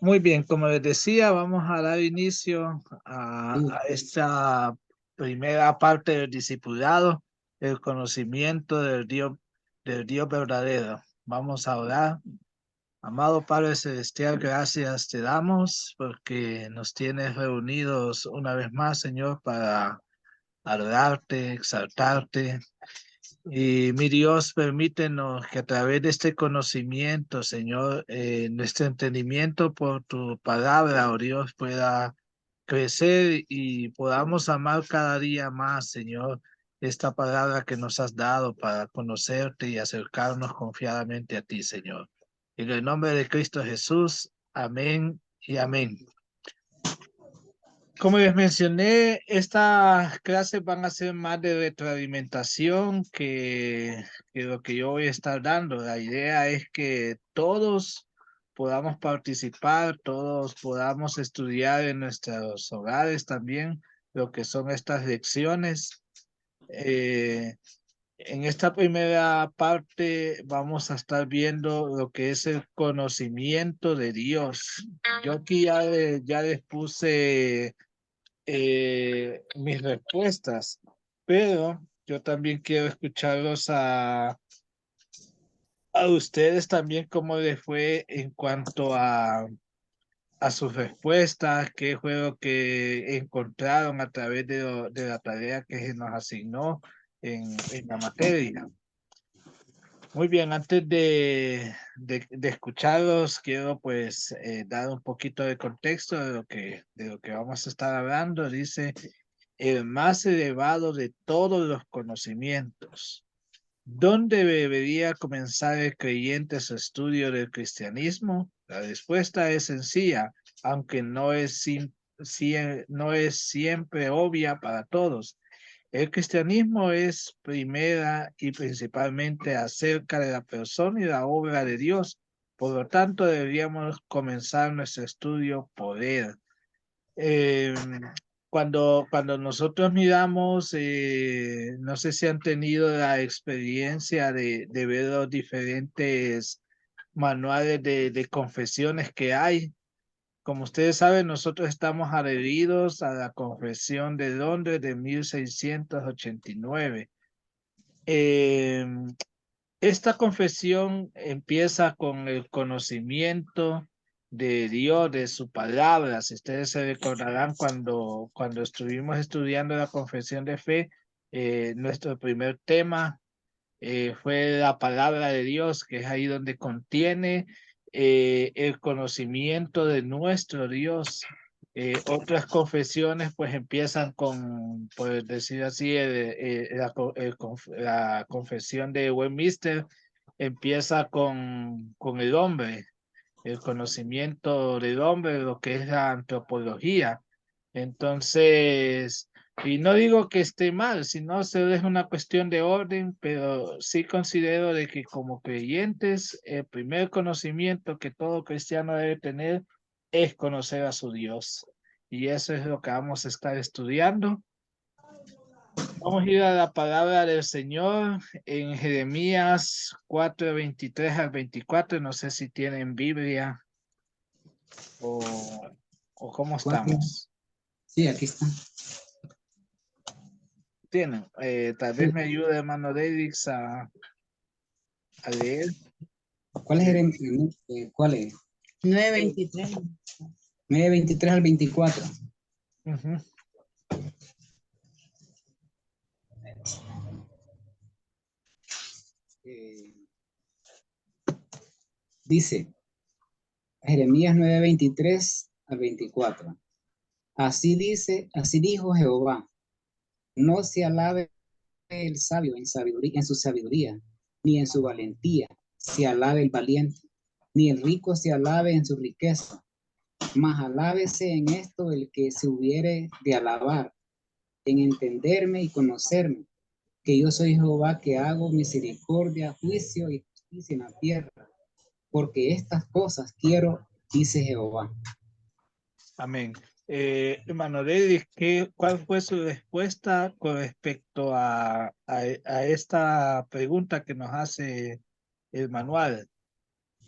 Muy bien, como les decía, vamos a dar inicio a esta primera parte del discipulado, el conocimiento del Dios verdadero. Vamos a orar. Amado Padre Celestial, gracias te damos porque nos tienes reunidos una vez más, Señor, para adorarte, exaltarte. Y mi Dios, permítenos que a través de este conocimiento, Señor, nuestro entendimiento por tu palabra, oh Dios, pueda crecer y podamos amar cada día más, Señor, esta palabra que nos has dado para conocerte y acercarnos confiadamente a ti, Señor. En el nombre de Cristo Jesús, amén y amén. Como les mencioné, estas clases van a ser más de retroalimentación que lo que yo voy a estar dando. La idea es que todos podamos participar, todos podamos estudiar en nuestros hogares también lo que son estas lecciones. Eh, en esta primera parte vamos a estar viendo lo que es el conocimiento de Dios. Yo aquí ya les puse mis respuestas, pero yo también quiero escucharlos a ustedes también cómo les fue en cuanto a sus respuestas, qué fue lo que encontraron a través de la tarea que se nos asignó en la materia. Muy bien, antes de escucharlos, quiero pues dar un poquito de contexto de lo que vamos a estar hablando. Dice, el más elevado de todos los conocimientos. ¿Dónde debería comenzar el creyente su estudio del cristianismo? La respuesta es sencilla, aunque no es siempre obvia para todos. El cristianismo es primera y principalmente acerca de la persona y la obra de Dios. Por lo tanto, deberíamos comenzar nuestro estudio por él. Eh, cuando nosotros miramos, no sé si han tenido la experiencia de ver los diferentes manuales de confesiones que hay. Como ustedes saben, nosotros estamos adheridos a la Confesión de Londres de 1689. Eh, Esta confesión empieza con el conocimiento de Dios, de su palabra. Si ustedes se recordarán cuando estuvimos estudiando la confesión de fe, nuestro primer tema fue la palabra de Dios, que es ahí donde contiene el conocimiento de nuestro Dios. Otras confesiones pues empiezan con, por decir así, la confesión de Westminster empieza con el hombre, el conocimiento del hombre, lo que es la antropología. Entonces, y no digo que esté mal, sino solo es una cuestión de orden, pero sí considero de que como creyentes, el primer conocimiento que todo cristiano debe tener es conocer a su Dios. Y eso es lo que vamos a estar estudiando. Vamos a ir a la palabra del Señor en Jeremías 4:23 al 24. No sé si tienen Biblia o cómo Cuatro. estamos. Sí, aquí está. Tienen. Tal vez me ayude, hermano Davis, a leer. ¿Cuál es el, cuál es? 9:23. 9:23 al 24. Ujú. Eh, dice Jeremías 9:23 al 24. Así dijo Jehová: no se alabe el sabio en su sabiduría, ni en su valentía se alabe el valiente, ni el rico se alabe en su riqueza, mas alábese en esto el que se hubiere de alabar, en entenderme y conocerme, que yo soy Jehová, que hago misericordia, juicio y justicia en la tierra, porque estas cosas quiero, dice Jehová. Amén. Hermano Davis, ¿cuál fue su respuesta con respecto a esta pregunta que nos hace el manual?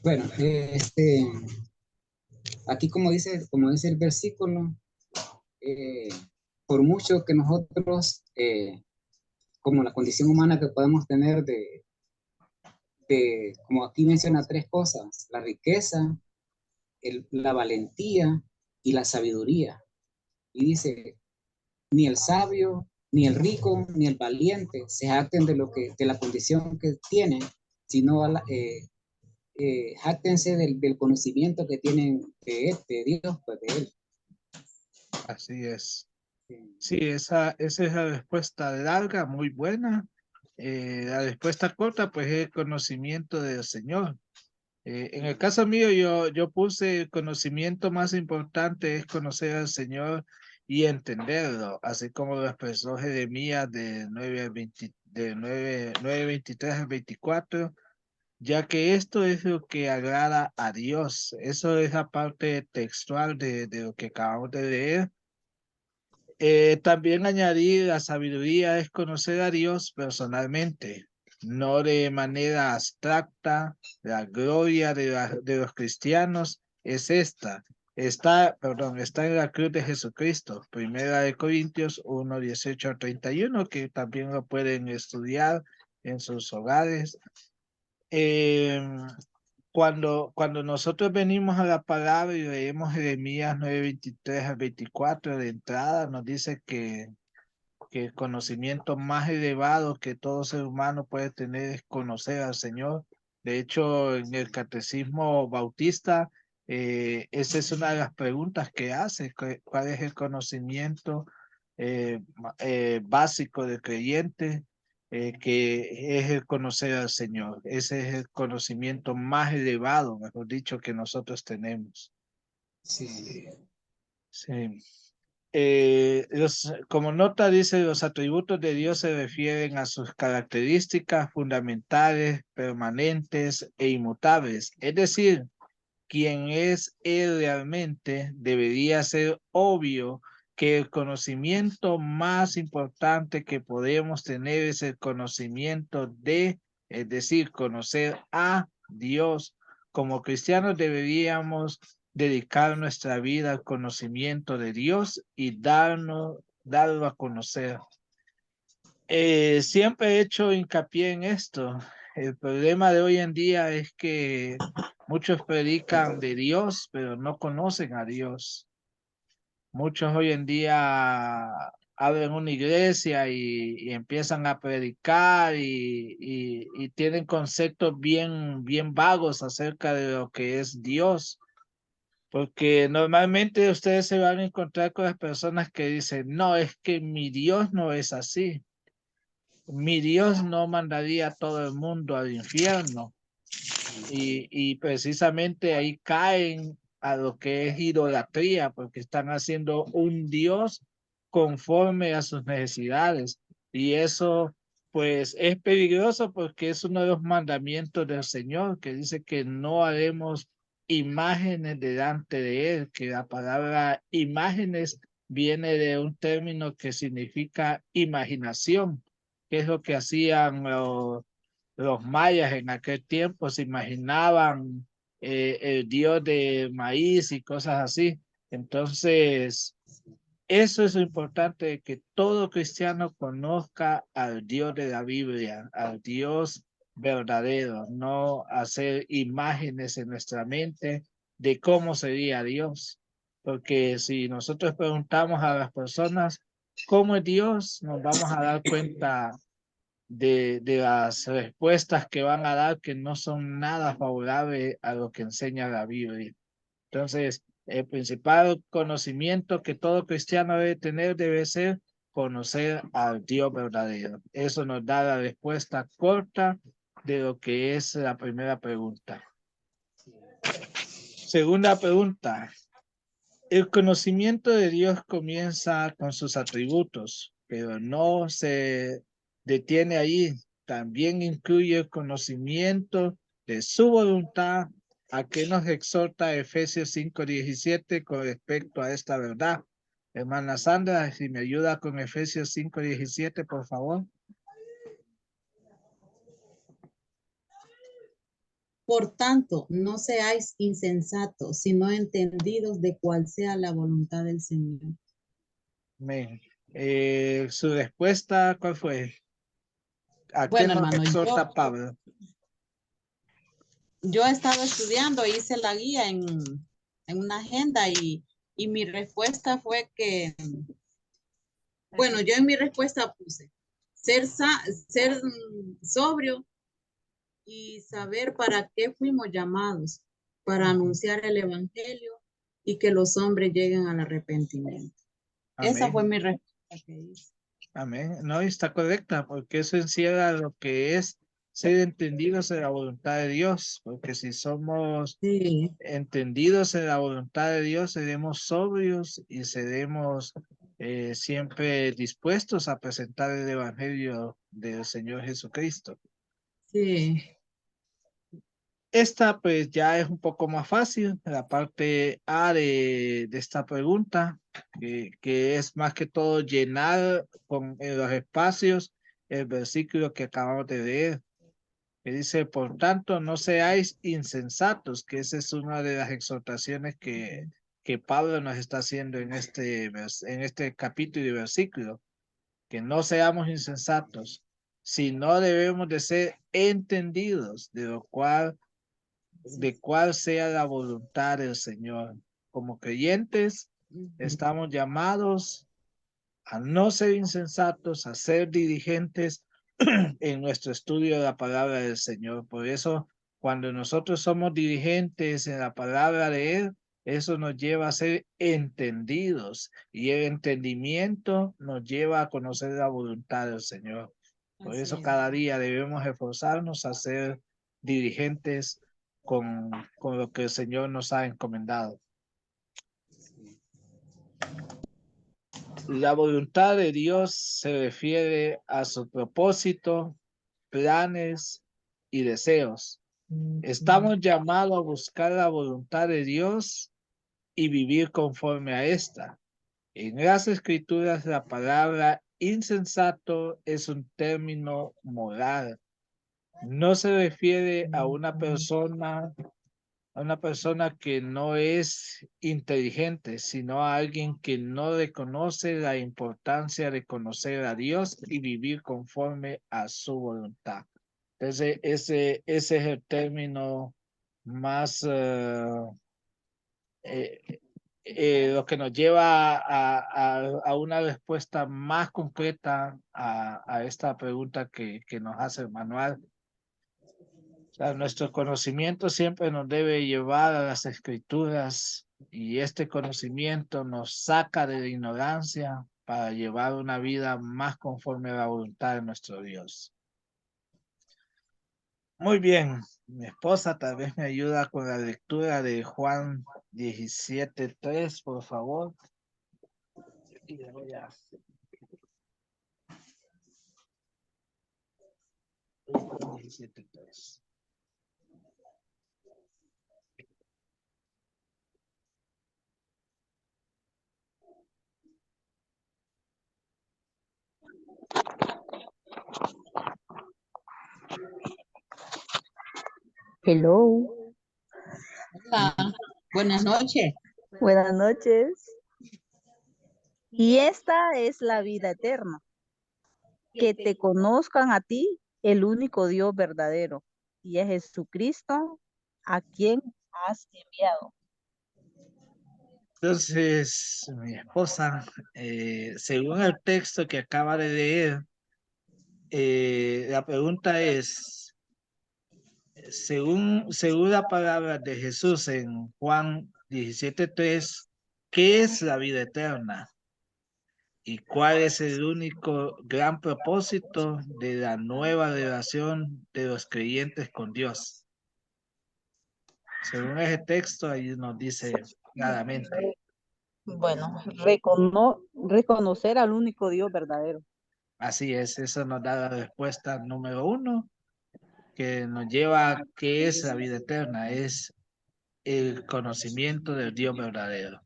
Bueno, aquí como dice el versículo, por mucho que nosotros, como la condición humana que podemos tener como aquí menciona tres cosas, la riqueza, la valentía y la sabiduría. Y dice, ni el sabio, ni el rico, ni el valiente se jacten de la condición que tienen, sino jáctense del conocimiento que tienen de Dios, pues de Él. Así es. Sí, Sí, esa es la respuesta larga, muy buena. La respuesta corta, pues es el conocimiento del Señor. En el caso mío, yo puse el conocimiento más importante es conocer al Señor y entenderlo, así como lo expresó Jeremías de 9 al 20, de 9:23 al 24, ya que esto es lo que agrada a Dios. Eso es la parte textual de lo que acabamos de leer. También añadir la sabiduría es conocer a Dios personalmente, no de manera abstracta. La gloria de los cristianos es esta. Está en la cruz de Jesucristo. Primera de Corintios 1:18 al 31, que también lo pueden estudiar en sus hogares. Eh, cuando nosotros venimos a la palabra y leemos Jeremías 9:23 al 24 de entrada, nos dice que el conocimiento más elevado que todo ser humano puede tener es conocer al Señor. De hecho, en el catecismo bautista, esa es una de las preguntas que hace, ¿cuál es el conocimiento básico del creyente? Que es el conocer al Señor. Ese es el conocimiento más elevado, mejor dicho, que nosotros tenemos. sí, Sí. Como nota dice, los atributos de Dios se refieren a sus características fundamentales, permanentes e inmutables. Es decir, quien es Él realmente, debería ser obvio que el conocimiento más importante que podemos tener es el conocimiento es decir, conocer a Dios. Como cristianos deberíamos dedicar nuestra vida al conocimiento de Dios y darlo a conocer. Siempre he hecho hincapié en esto. El problema de hoy en día es que muchos predican de Dios, pero no conocen a Dios. Muchos hoy en día abren una iglesia y empiezan a predicar y tienen conceptos bien vagos acerca de lo que es Dios. Porque normalmente ustedes se van a encontrar con las personas que dicen, no, es que mi Dios no es así. Mi Dios no mandaría a todo el mundo al infierno. Y precisamente ahí caen a lo que es idolatría, porque están haciendo un Dios conforme a sus necesidades. Y eso, pues, es peligroso porque es uno de los mandamientos del Señor, que dice que no haremos imágenes delante de Él, que la palabra imágenes viene de un término que significa imaginación, que es lo que hacían los mayas en aquel tiempo, se imaginaban el dios de maíz y cosas así. Entonces, eso es lo importante, que todo cristiano conozca al Dios de la Biblia, al Dios verdadero, no hacer imágenes en nuestra mente de cómo sería Dios. Porque si nosotros preguntamos a las personas cómo es Dios, nos vamos a dar cuenta de las respuestas que van a dar que no son nada favorables a lo que enseña la Biblia. Entonces, el principal conocimiento que todo cristiano debe tener debe ser conocer al Dios verdadero. Eso nos da la respuesta corta de lo que es la primera pregunta. Segunda pregunta. El conocimiento de Dios comienza con sus atributos, pero no se detiene ahí. También incluye el conocimiento de su voluntad, a que nos exhorta Efesios 5:17 con respecto a esta verdad. Hermana Sandra, si me ayuda con Efesios 5:17, por favor. Por tanto, no seáis insensatos, sino entendidos de cuál sea la voluntad del Señor. Amén. Su respuesta, ¿cuál fue? ¿A qué Bueno, nos hermano, exhorta Pablo? yo he estado estudiando, hice la guía en una agenda y mi respuesta fue que, bueno, yo en mi respuesta puse ser sobrio y saber para qué fuimos llamados, para anunciar el evangelio y que los hombres lleguen al arrepentimiento. Esa fue Amén. mi respuesta que hice. Amén. No, está correcta, porque eso encierra lo que es ser entendidos en la voluntad de Dios, porque si somos Sí, entendidos en la voluntad de Dios, seremos sobrios y seremos siempre dispuestos a presentar el Evangelio del Señor Jesucristo. sí. Esta pues ya es un poco más fácil, la parte A de esta pregunta, que es más que todo llenar con en los espacios el versículo que acabamos de leer, que dice, por tanto, no seáis insensatos, que esa es una de las exhortaciones que Pablo nos está haciendo en este capítulo y versículo, que no seamos insensatos, sino debemos de ser entendidos, de cuál sea la voluntad del Señor. Como creyentes, estamos llamados a no ser insensatos, a ser dirigentes en nuestro estudio de la palabra del Señor. Por eso, cuando nosotros somos dirigentes en la palabra de Él, eso nos lleva a ser entendidos y el entendimiento nos lleva a conocer la voluntad del Señor. Por Así eso es. cada día debemos esforzarnos a ser dirigentes con lo que el Señor nos ha encomendado. La voluntad de Dios se refiere a su propósito, planes y deseos. Estamos llamados a buscar la voluntad de Dios y vivir conforme a esta. En las escrituras la palabra insensato es un término moral. No se refiere a una persona que no es inteligente, sino a alguien que no reconoce la importancia de conocer a Dios y vivir conforme a su voluntad. Entonces, ese es el término más, lo que nos lleva a una respuesta más concreta a esta pregunta que nos hace el manual. O sea, nuestro conocimiento siempre nos debe llevar a las escrituras y este conocimiento nos saca de la ignorancia para llevar una vida más conforme a la voluntad de nuestro Dios. Muy bien, mi esposa tal vez me ayuda con la lectura de Juan 17:3, por favor. Y le voy a... 17:3. Hello, Hola, buenas noches. buenas noches. Y esta es la vida eterna, que te conozcan a ti, el único Dios verdadero, y a Jesucristo, a quien has enviado. Entonces, mi esposa, según el texto que acaba de leer, la pregunta es, según la palabra de Jesús en Juan 17:3, ¿qué es la vida eterna? ¿Y cuál es el único gran propósito de la nueva relación de los creyentes con Dios? Según ese texto, ahí nos dice claramente. Bueno, reconocer al único Dios verdadero. Así es, eso nos da la respuesta número 1, que nos lleva a qué es la vida eterna, es el conocimiento del Dios verdadero.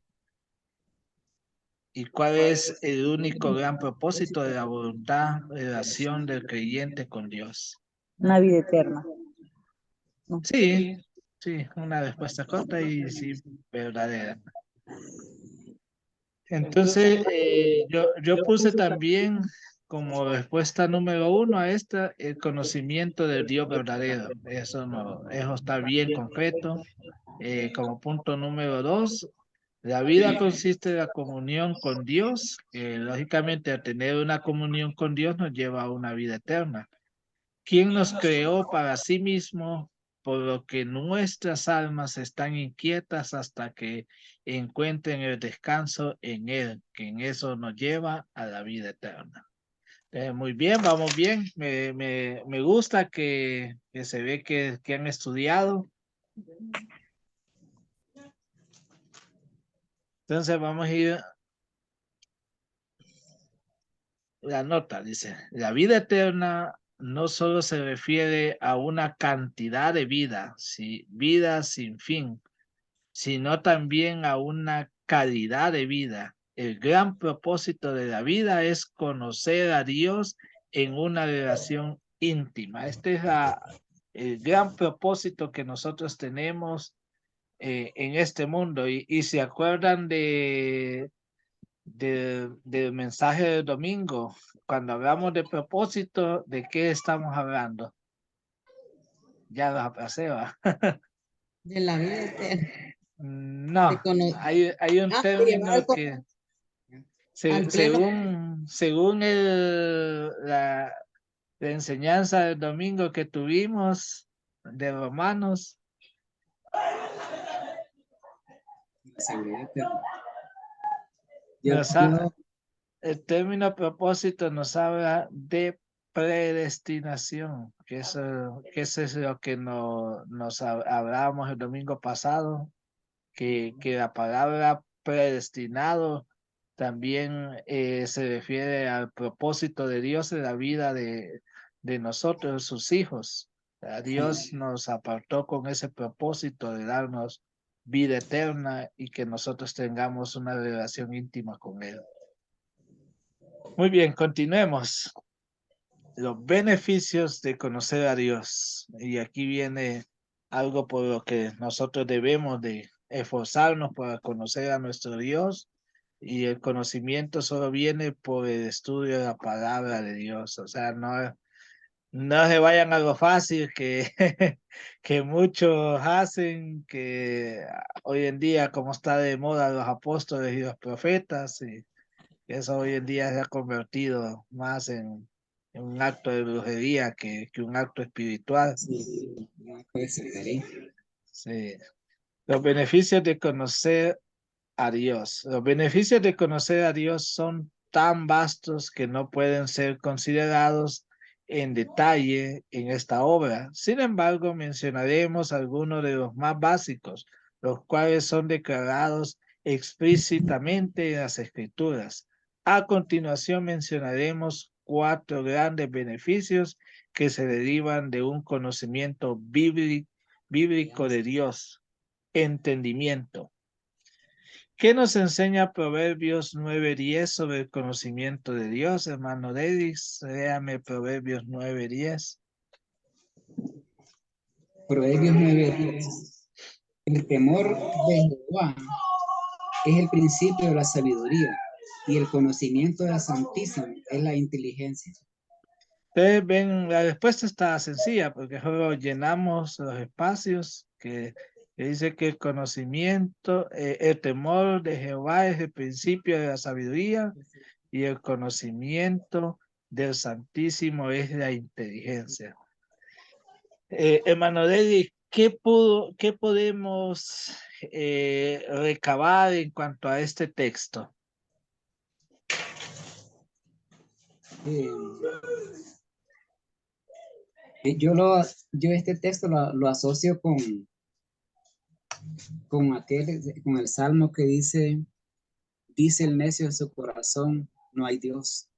¿Y cuál es el único gran propósito de la voluntad, relación del creyente con Dios? Una vida eterna. Sí, sí, una respuesta corta y sí, verdadera. Entonces, yo puse también como respuesta número 1 a esta, el conocimiento del Dios verdadero. Eso no, eso está bien concreto. Como punto número 2, la vida consiste en la comunión con Dios, que lógicamente al tener una comunión con Dios nos lleva a una vida eterna. ¿Quién nos creó para sí mismo? Por lo que nuestras almas están inquietas hasta que encuentren el descanso en Él, que en eso nos lleva a la vida eterna. Muy bien, vamos bien. Me gusta que se ve que han estudiado. Entonces vamos a ir. La nota dice, la vida eterna no solo se refiere a una cantidad de vida, vida sin fin, sino también a una calidad de vida. El gran propósito de la vida es conocer a Dios en una relación íntima. Este es el gran propósito que nosotros tenemos en este mundo. Y se acuerdan del mensaje del domingo, cuando hablamos de propósito, ¿de qué estamos hablando? Ya lo aplacé, ¿va? De la vida eterna. No, De cono- hay un de llevar término que al pleno. según la enseñanza del domingo que tuvimos de Romanos, La seguridad eterna. nos ha- el término propósito nos habla de predestinación, que eso es lo que nos hablábamos el domingo pasado, que la palabra predestinado también se refiere al propósito de Dios en la vida de nosotros, sus hijos. Dios nos apartó con ese propósito de darnos vida eterna y que nosotros tengamos una relación íntima con Él. Muy bien, continuemos. Los beneficios de conocer a Dios. Y aquí viene algo por lo que nosotros debemos de esforzarnos para conocer a nuestro Dios. Y el conocimiento solo viene por el estudio de la palabra de Dios. O sea, no se vayan a lo fácil que, que muchos hacen, que hoy en día, como está de moda los apóstoles y los profetas, y eso hoy en día se ha convertido más en un acto de brujería que un acto espiritual. Sí, no puede ser, ¿eh? Sí. Los beneficios de conocer a Dios. Los beneficios de conocer a Dios son tan vastos que no pueden ser considerados en detalle en esta obra. Sin embargo, mencionaremos algunos de los más básicos, los cuales son declarados explícitamente en las Escrituras. A continuación mencionaremos 4 grandes beneficios que se derivan de un conocimiento bíblico de Dios. Entendimiento. ¿Qué nos enseña Proverbios 9:10 sobre el conocimiento de Dios, hermano Dedis? Léame Proverbios 9:10. Proverbios 9:10. El temor de Jehová es el principio de la sabiduría y el conocimiento del Santísimo es la inteligencia. Ustedes ven, la respuesta está sencilla porque solo llenamos los espacios que dice que el conocimiento, el temor de Jehová es el principio de la sabiduría y el conocimiento del Santísimo es la inteligencia. Hermano Dedis, ¿qué podemos recabar en cuanto a este texto? Yo este texto lo asocio con el salmo que dice el necio en su corazón, no hay Dios.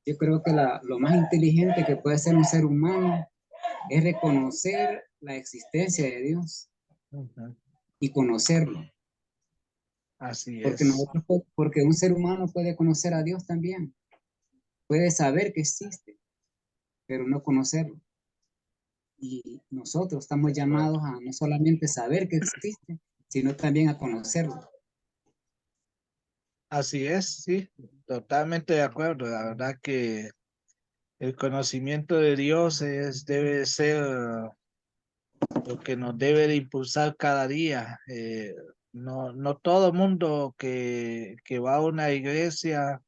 Yo creo que lo más inteligente que puede ser un ser humano es reconocer la existencia de Dios y conocerlo. Así Porque es. porque un ser humano puede conocer a Dios también. Puede saber que existe, pero no conocerlo. Y nosotros estamos llamados a no solamente saber que existe, sino también a conocerlo. Así es, sí, totalmente de acuerdo. La verdad que el conocimiento de Dios debe ser lo que nos debe de impulsar cada día. No todo mundo que va a una iglesia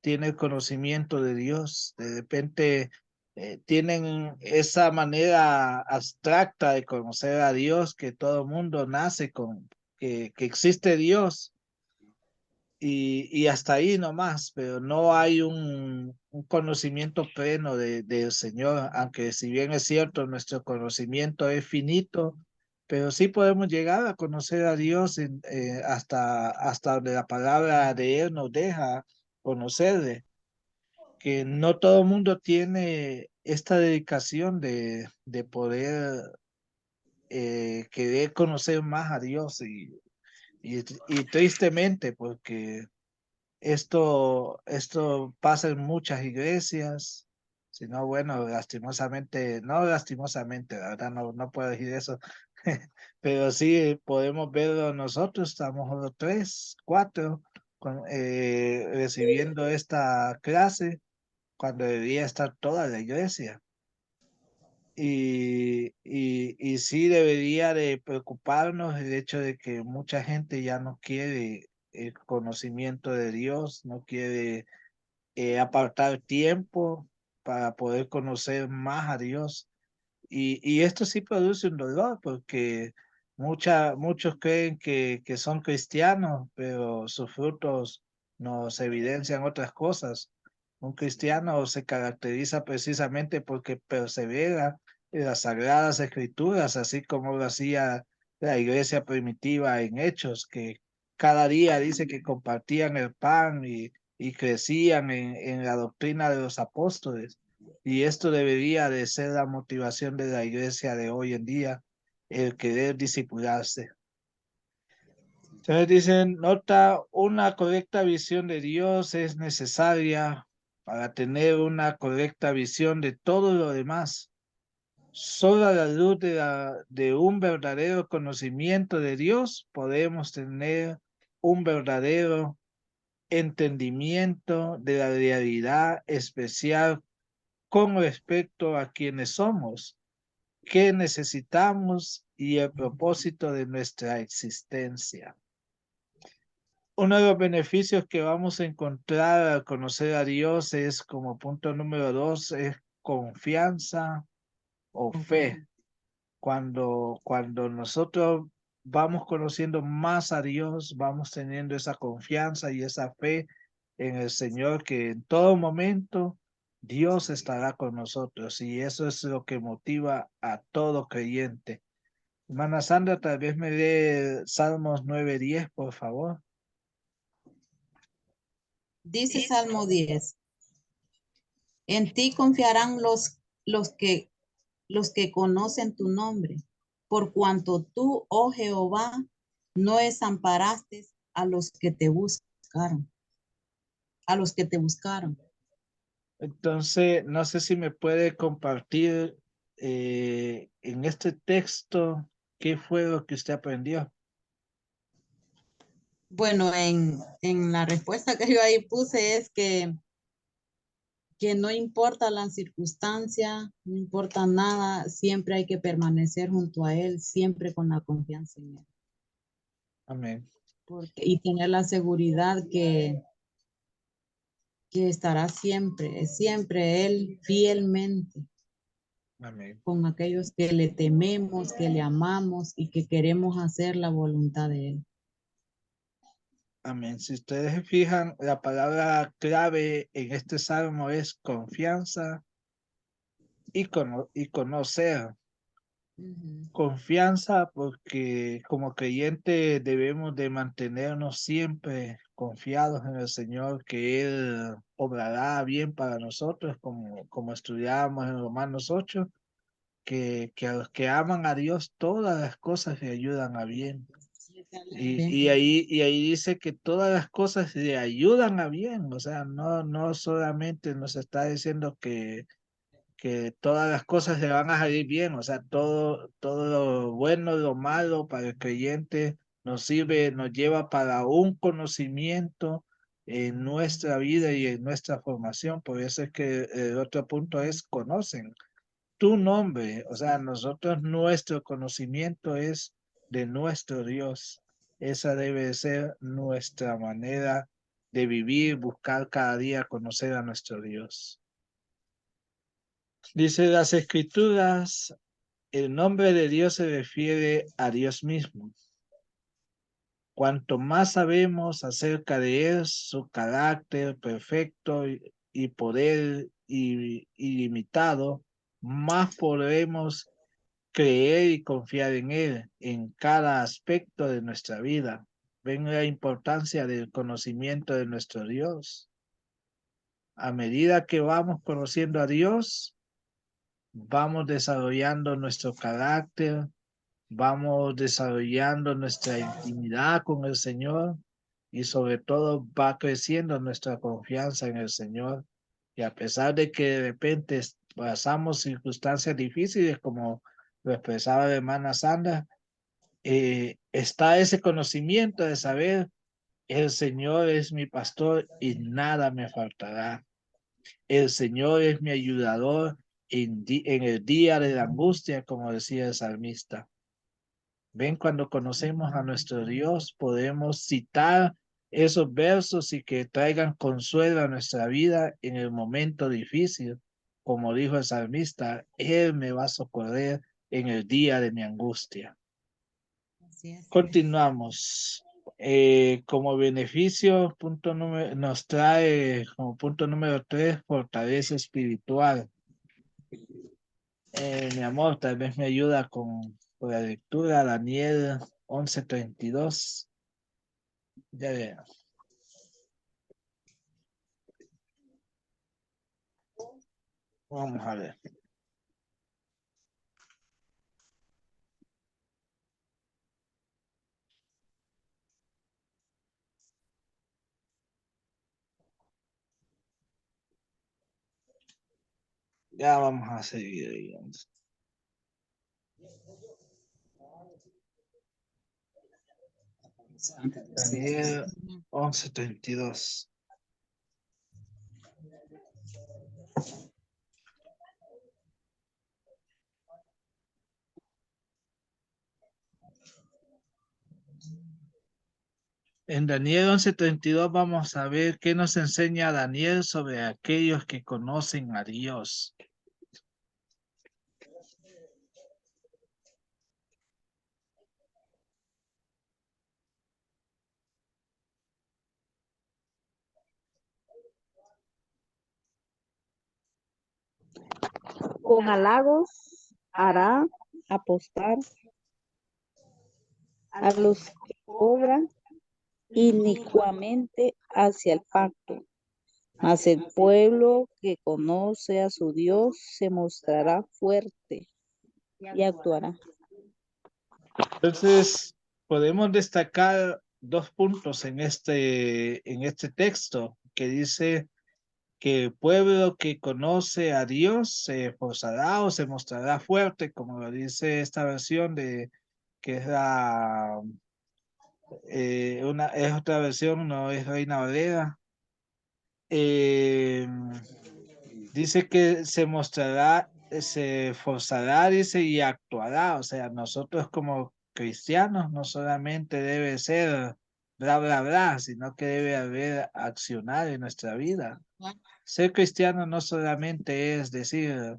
tiene el conocimiento de Dios. De repente tienen esa manera abstracta de conocer a Dios, que todo mundo nace con, que existe Dios y hasta ahí nomás, pero no hay un conocimiento pleno del Señor, aunque si bien es cierto, nuestro conocimiento es finito, pero sí podemos llegar a conocer a Dios hasta donde la palabra de Él nos deja conocerle, que no todo el mundo tiene esta dedicación de poder querer conocer más a Dios y tristemente porque esto pasa en muchas iglesias, si no, bueno, lastimosamente, no lastimosamente, la verdad no puedo decir eso, pero sí podemos verlo nosotros, estamos los 3, 4 recibiendo esta clase cuando debería estar toda la iglesia. Y sí debería de preocuparnos el hecho de que mucha gente ya no quiere el conocimiento de Dios, no quiere apartar tiempo para poder conocer más a Dios. Y esto sí produce un dolor porque muchos creen que son cristianos, pero sus frutos nos evidencian otras cosas. Un cristiano se caracteriza precisamente porque persevera en las sagradas escrituras, así como lo hacía la iglesia primitiva en Hechos, que cada día dice que compartían el pan y crecían en la doctrina de los apóstoles. Y esto debería de ser la motivación de la iglesia de hoy en día, el querer discipularse. Entonces dicen, nota, una correcta visión de Dios es necesaria para tener una correcta visión de todo lo demás. Solo a la luz de un verdadero conocimiento de Dios podemos tener un verdadero entendimiento de la realidad especial con respecto a quienes somos, qué necesitamos y el propósito de nuestra existencia. Uno de los beneficios que vamos a encontrar al conocer a Dios es, como punto número 2, es confianza o fe. Cuando nosotros vamos conociendo más a Dios, vamos teniendo esa confianza y esa fe en el Señor, que en todo momento Dios estará con nosotros, y eso es lo que motiva a todo creyente. Hermana Sandra, tal vez me dé Salmos 9:10, por favor. Dice Salmo 10. En ti confiarán los que conocen tu nombre, por cuanto tú, oh Jehová, no desamparaste a los que te buscaron, a los que te buscaron. Entonces, no sé si me puede compartir en este texto qué fue lo que usted aprendió. Bueno, en la respuesta que yo ahí puse es que no importa la circunstancia, no importa nada, siempre hay que permanecer junto a Él, siempre con la confianza en Él. Amén. Y tener la seguridad que estará siempre, siempre Él fielmente Amén. con aquellos que le tememos, que le amamos y que queremos hacer la voluntad de Él. Amén. Si ustedes se fijan, la palabra clave en este salmo es confianza y conocer. Confianza porque como creyente debemos de mantenernos siempre confiados en el Señor, que Él obrará bien para nosotros, como estudiábamos en Romanos 8, que a los que aman a Dios todas las cosas le ayudan a bien. Y ahí dice que todas las cosas le ayudan a bien, o sea, no solamente nos está diciendo que que todas las cosas le van a salir bien, o sea, todo lo bueno, lo malo para el creyente nos sirve, nos lleva para un conocimiento en nuestra vida y en nuestra formación. Por eso es que el otro punto es conocen tu nombre, o sea, nosotros, nuestro conocimiento es de nuestro Dios. Esa debe ser nuestra manera de vivir, buscar cada día conocer a nuestro Dios. Dice las Escrituras, el nombre de Dios se refiere a Dios mismo. Cuanto más sabemos acerca de Él, su carácter perfecto y poder ilimitado, más podremos creer y confiar en Él en cada aspecto de nuestra vida. Ven la importancia del conocimiento de nuestro Dios. A medida que vamos conociendo a Dios, vamos desarrollando nuestro carácter, vamos desarrollando nuestra intimidad con el Señor y sobre todo va creciendo nuestra confianza en el Señor. Y a pesar de que de repente pasamos circunstancias difíciles, como lo expresaba la hermana Sandra, está ese conocimiento de saber, el Señor es mi pastor y nada me faltará. El Señor es mi ayudador en el día de la angustia, como decía el salmista. Ven, cuando conocemos a nuestro Dios, podemos citar esos versos y que traigan consuelo a nuestra vida en el momento difícil. Como dijo el salmista, Él me va a socorrer en el día de mi angustia. Así es. Continuamos. Como beneficio, nos trae como punto número 3, fortaleza espiritual. Mi amor, tal vez me ayuda con la lectura, Daniel 11:32. Ya veo. Vamos a ver. Ya vamos a seguir ahí. Daniel 11:32. En Daniel 11:32 vamos a ver qué nos enseña Daniel sobre aquellos que conocen a Dios. Con halagos hará apostar a los que obran inicuamente hacia el pacto. Mas el pueblo que conoce a su Dios se mostrará fuerte y actuará. Entonces, podemos destacar dos puntos en este texto que dice que el pueblo que conoce a Dios se esforzará o se mostrará fuerte, como lo dice esta versión que es es otra versión, no es Reina Valera. Dice que se mostrará, se esforzará, dice, y actuará. O sea, nosotros como cristianos no solamente debe ser bla, bla, bla, sino que debe haber accionar en nuestra vida. Ser cristiano no solamente es decir,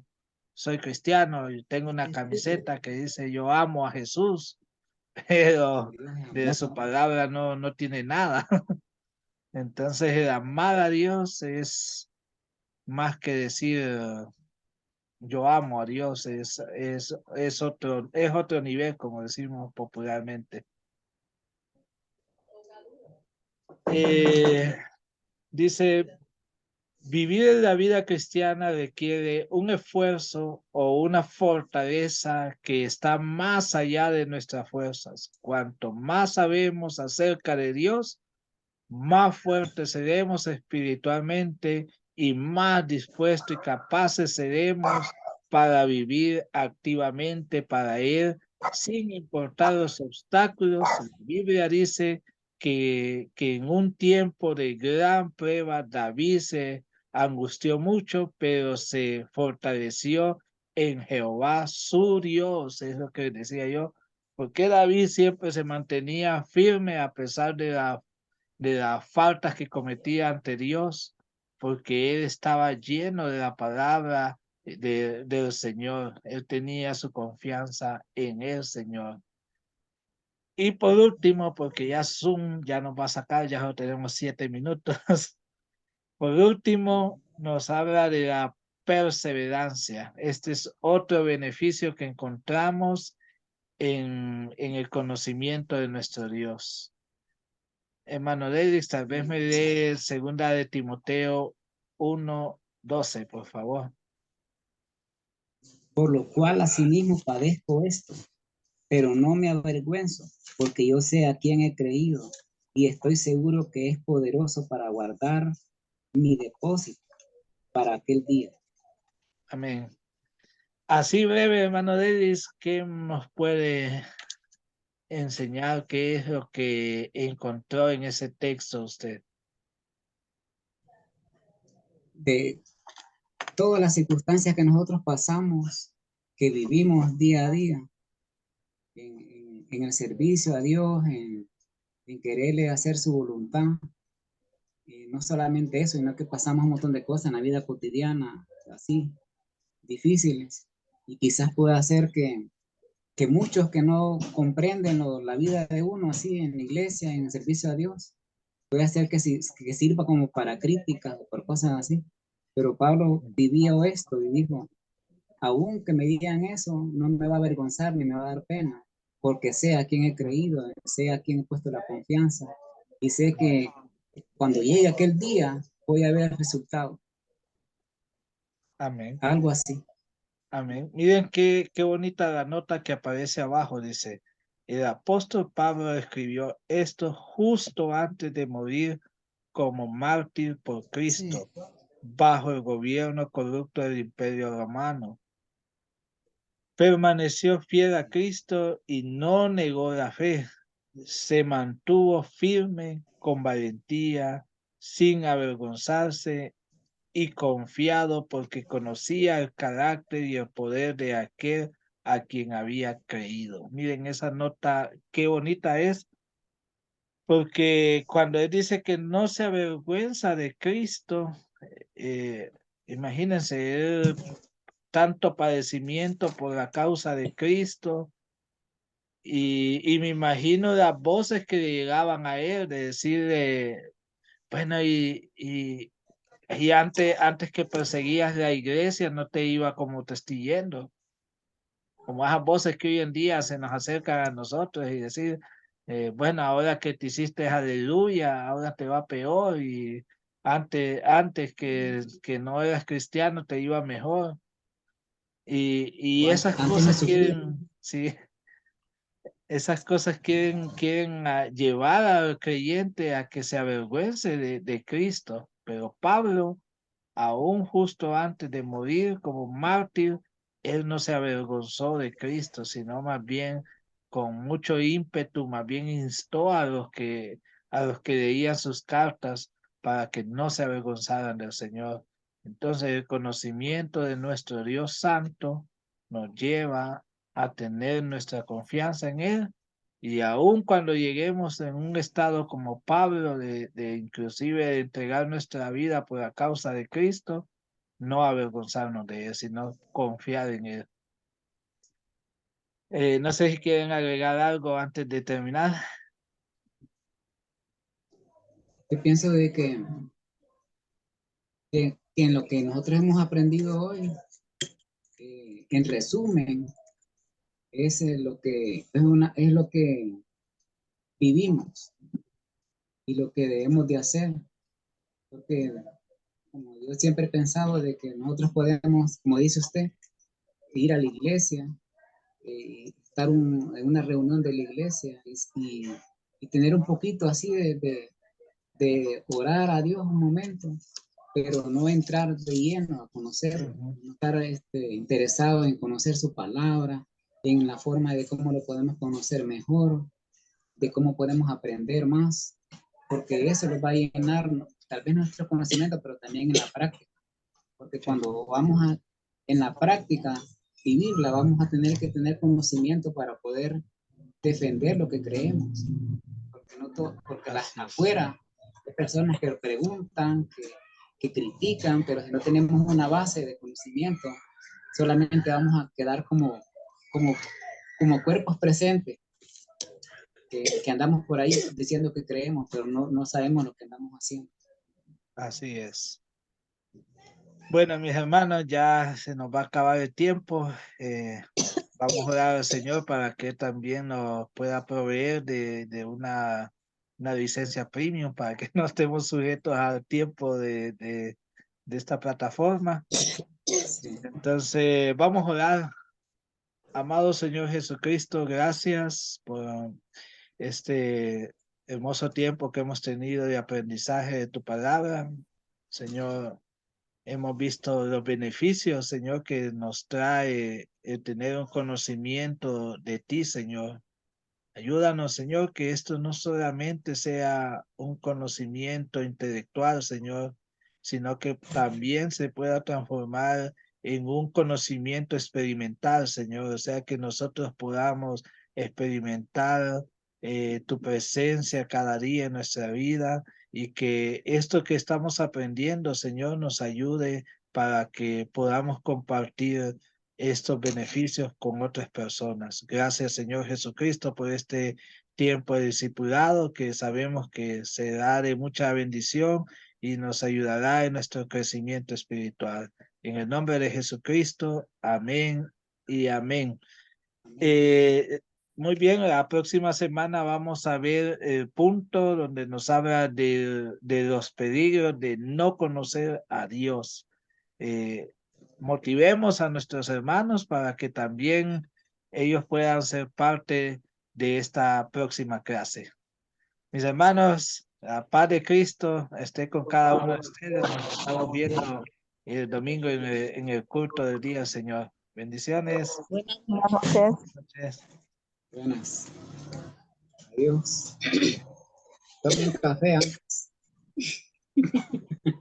soy cristiano y tengo una camiseta que dice yo amo a Jesús, pero de su palabra no tiene nada. Entonces, el amar a Dios es más que decir yo amo a Dios, es otro nivel, como decimos popularmente. Dice, vivir la vida cristiana requiere un esfuerzo o una fortaleza que está más allá de nuestras fuerzas. Cuanto más sabemos acerca de Dios, más fuertes seremos espiritualmente y más dispuestos y capaces seremos para vivir activamente para Él, sin importar los obstáculos. La Biblia dice que en un tiempo de gran prueba David se angustió mucho, pero se fortaleció en Jehová su Dios, es lo que decía yo, porque David siempre se mantenía firme a pesar de las faltas que cometía ante Dios, porque él estaba lleno de la palabra del Señor. Él tenía su confianza en el Señor. Y por último, porque ya Zoom ya nos va a sacar, ya no tenemos 7 minutos. Por último, nos habla de la perseverancia. Este es otro beneficio que encontramos en el conocimiento de nuestro Dios. Hermano Dedix, tal vez me dé segunda de Timoteo 1:12, por favor. Por lo cual asimismo padezco esto, pero no me avergüenzo, porque yo sé a quién he creído y estoy seguro que es poderoso para guardar mi depósito para aquel día. Amén. Así breve, hermano Dedix, ¿qué nos puede enseñar? ¿Qué es lo que encontró en ese texto usted? De todas las circunstancias que nosotros pasamos, que vivimos día a día, en el servicio a Dios, en quererle hacer su voluntad. Y no solamente eso, sino que pasamos un montón de cosas en la vida cotidiana, así, difíciles. Y quizás pueda hacer que muchos que no comprenden la vida de uno así en la iglesia, en el servicio a Dios, puede hacer que sirva como para críticas o por cosas así. Pero Pablo vivía esto y dijo, aún que me digan eso, no me va a avergonzar ni me va a dar pena, porque sé a quién he creído, sé a quién he puesto la confianza y sé que cuando llegue aquel día voy a ver el resultado. Amén. Algo así. Amén. Miren qué bonita la nota que aparece abajo. Dice, el apóstol Pablo escribió esto justo antes de morir como mártir por Cristo, bajo el gobierno corrupto del Imperio Romano. Permaneció fiel a Cristo y no negó la fe. Se mantuvo firme con valentía, sin avergonzarse y confiado porque conocía el carácter y el poder de aquel a quien había creído. Miren esa nota, qué bonita es, porque cuando él dice que no se avergüenza de Cristo, eh, imagínense, él, tanto padecimiento por la causa de Cristo, y me imagino las voces que le llegaban a él de decirle, bueno, y antes que perseguías la iglesia, no te iba como te estoy yendo. Como esas voces que hoy en día se nos acercan a nosotros y decir, bueno, ahora que te hiciste aleluya, ahora te va peor y antes que no eras cristiano te iba mejor. Y esas Antes me cosas sufría. sí, esas cosas quieren llevar al creyente a que se avergüence de Cristo. Pero Pablo, aún justo antes de morir como mártir, él no se avergonzó de Cristo, sino más bien con mucho ímpetu, más bien instó a los que leían sus cartas para que no se avergonzaran del Señor. Entonces el conocimiento de nuestro Dios Santo nos lleva a tener nuestra confianza en Él, y aun cuando lleguemos en un estado como Pablo, de inclusive de entregar nuestra vida por la causa de Cristo, no avergonzarnos de Él, sino confiar en Él. No sé si quieren agregar algo antes de terminar. Yo pienso de que en lo que nosotros hemos aprendido hoy, en resumen, es es lo que vivimos y lo que debemos de hacer. Porque como yo siempre he pensado de que nosotros podemos, como dice usted, ir a la iglesia, estar en una reunión de la iglesia y tener un poquito así de orar a Dios un momento pero no entrar de lleno a conocerlo, no estar interesado en conocer su palabra, en la forma de cómo lo podemos conocer mejor, de cómo podemos aprender más, porque eso les va a llenar tal vez nuestro conocimiento, pero también en la práctica, porque cuando vamos en la práctica vivirla, vamos a tener que tener conocimiento para poder defender lo que creemos, porque afuera hay personas que preguntan, que critican, pero si no tenemos una base de conocimiento, solamente vamos a quedar como cuerpos presentes, que andamos por ahí diciendo que creemos, pero no sabemos lo que andamos haciendo. Así es. Bueno, mis hermanos, ya se nos va a acabar el tiempo. Vamos a orar al Señor para que también nos pueda proveer de una licencia premium para que no estemos sujetos al tiempo de esta plataforma. Entonces, vamos a orar. Amado Señor Jesucristo, gracias por este hermoso tiempo que hemos tenido de aprendizaje de tu palabra. Señor, hemos visto los beneficios, Señor, que nos trae el tener un conocimiento de ti, Señor. Ayúdanos, Señor, que esto no solamente sea un conocimiento intelectual, Señor, sino que también se pueda transformar en un conocimiento experimental, Señor. O sea, que nosotros podamos experimentar tu presencia cada día en nuestra vida y que esto que estamos aprendiendo, Señor, nos ayude para que podamos compartir estos beneficios con otras personas. Gracias, Señor Jesucristo, por este tiempo de discipulado que sabemos que será de mucha bendición y nos ayudará en nuestro crecimiento espiritual. En el nombre de Jesucristo, amén y amén. Muy bien, la próxima semana vamos a ver el punto donde nos habla de los peligros de no conocer a Dios. Motivemos a nuestros hermanos para que también ellos puedan ser parte de esta próxima clase. Mis hermanos, la paz de Cristo esté con cada uno de ustedes. Nos estamos viendo el domingo en el culto del día, Señor. Bendiciones. Buenas noches. Noches. Buenas. Adiós. Tomen café antes.